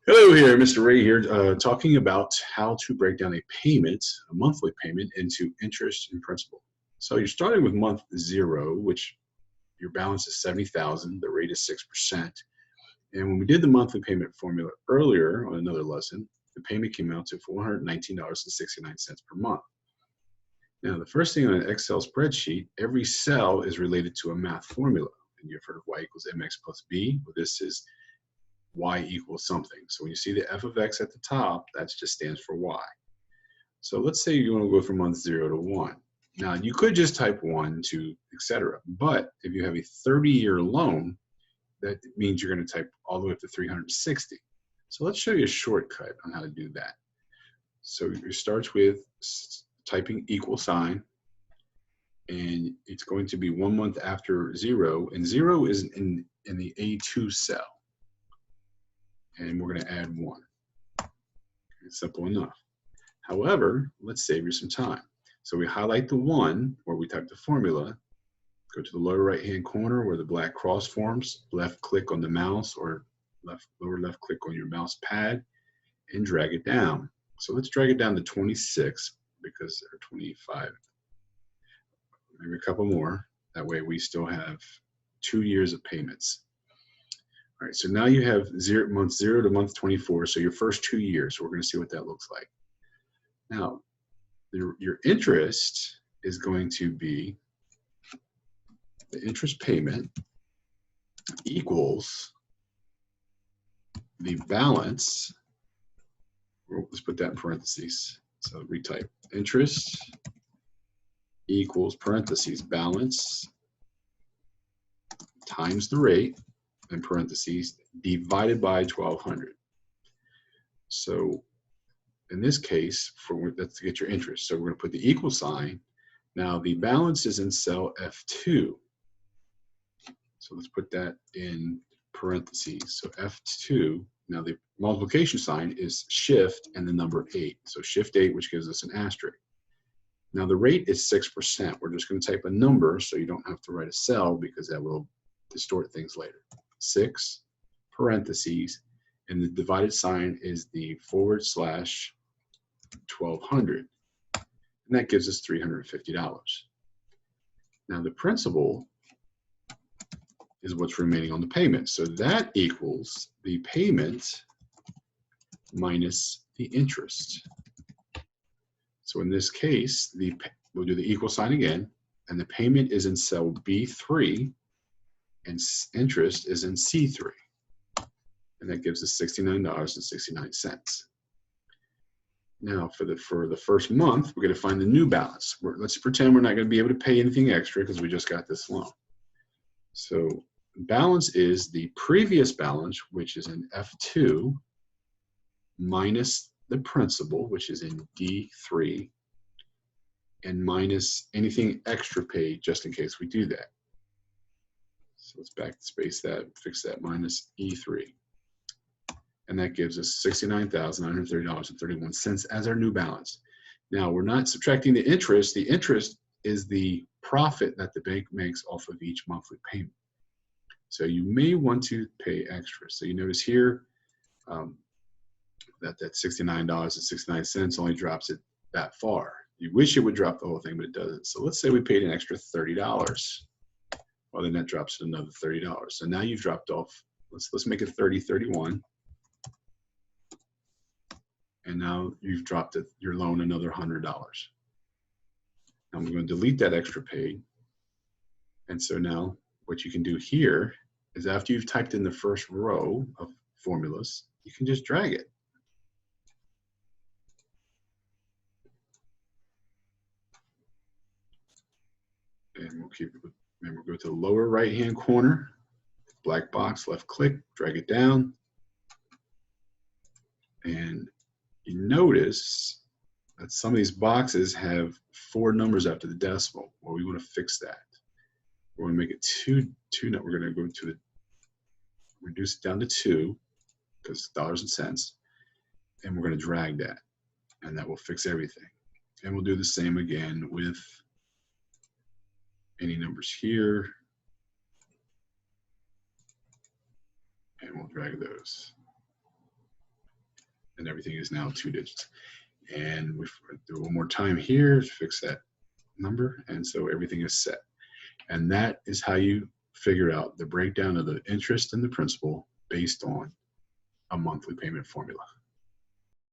Hello here, Mr. Ray here, talking about how to break down a payment, a monthly payment, into interest and principal. So you're starting with month zero, which your balance is 70,000, the rate is 6%. And when we did the monthly payment formula earlier on another lesson, the payment came out to $419.69 per month. Now, the first thing on an Excel spreadsheet, every cell is related to a math formula. And you've heard of y equals mx plus b. Well, this is y equals something. So when you see the f of x at the top, that just stands for y. So let's say you want to go from month 0 to 1. Now, you could just type 1, 2, etc. But if you have a 30-year loan, that means you're going to type all the way up to 360. So let's show you a shortcut on how to do that. So it starts with typing equal sign, and it's going to be 1 month after 0, and 0 is in the A2 cell. And we're going to add 1. It's simple enough. However, let's save you some time. So we highlight the 1 where we type the formula, go to the lower right-hand corner where the black cross forms, left click on the mouse or lower left click on your mouse pad, and drag it down. So let's drag it down to 26 because there are 25, maybe a couple more. That way we still have 2 years of payments. All right, so now you have month 0 to month 24, so your first 2 years. We're going to see what that looks like. Now, your interest is going to be the interest payment equals the balance. Let's put that in parentheses. So retype interest equals parentheses balance times the rate in parentheses divided by 1200. So in this case, that's to get your interest. So we're going to put the equal sign. Now the balance is in cell F2. So let's put that in parentheses. So F2. Now the multiplication sign is shift and the number 8. So shift 8, which gives us an asterisk. Now the rate is 6%. We're just going to type a number so you don't have to write a cell because that will distort things later. 6 parentheses, and the divided sign is the /1200, and that gives us $350. Now the principal is what's remaining on the payment, so that equals the payment minus the interest. So in this case, we'll do the equal sign again, and the payment is in cell B3, and interest is in C3. And that gives us $69.69. Now, for the first month, we're going to find the new balance. Let's pretend we're not going to be able to pay anything extra because we just got this loan. So balance is the previous balance, which is in F2, minus the principal, which is in D3, and minus anything extra paid just in case we do that. So let's backspace that, fix that, minus E3. And that gives us $69,930.31 as our new balance. Now, we're not subtracting the interest. The interest is the profit that the bank makes off of each monthly payment. So you may want to pay extra. So you notice here that $69.69 only drops it that far. You wish it would drop the whole thing, but it doesn't. So let's say we paid an extra $30. Well, then that drops to another $30. So now you've dropped off, let's make it $30.31. And now you've dropped your loan another $100. Now I'm going to delete that extra paid. And so now what you can do here is after you've typed in the first row of formulas, you can just drag it. And we'll keep it. Remember, go to the lower right-hand corner, black box, left click, drag it down. And you notice that some of these boxes have 4 numbers after the decimal. Well, we want to fix that. We want to make it two. We're going to go to reduce it down to 2 because dollars and cents, and we're going to drag that, and that will fix everything. And we'll do the same again with any numbers here, and we'll drag those. and everything is now 2 digits. And we do one more time here to fix that number, and so everything is set. And that is how you figure out the breakdown of the interest and the principal based on a monthly payment formula.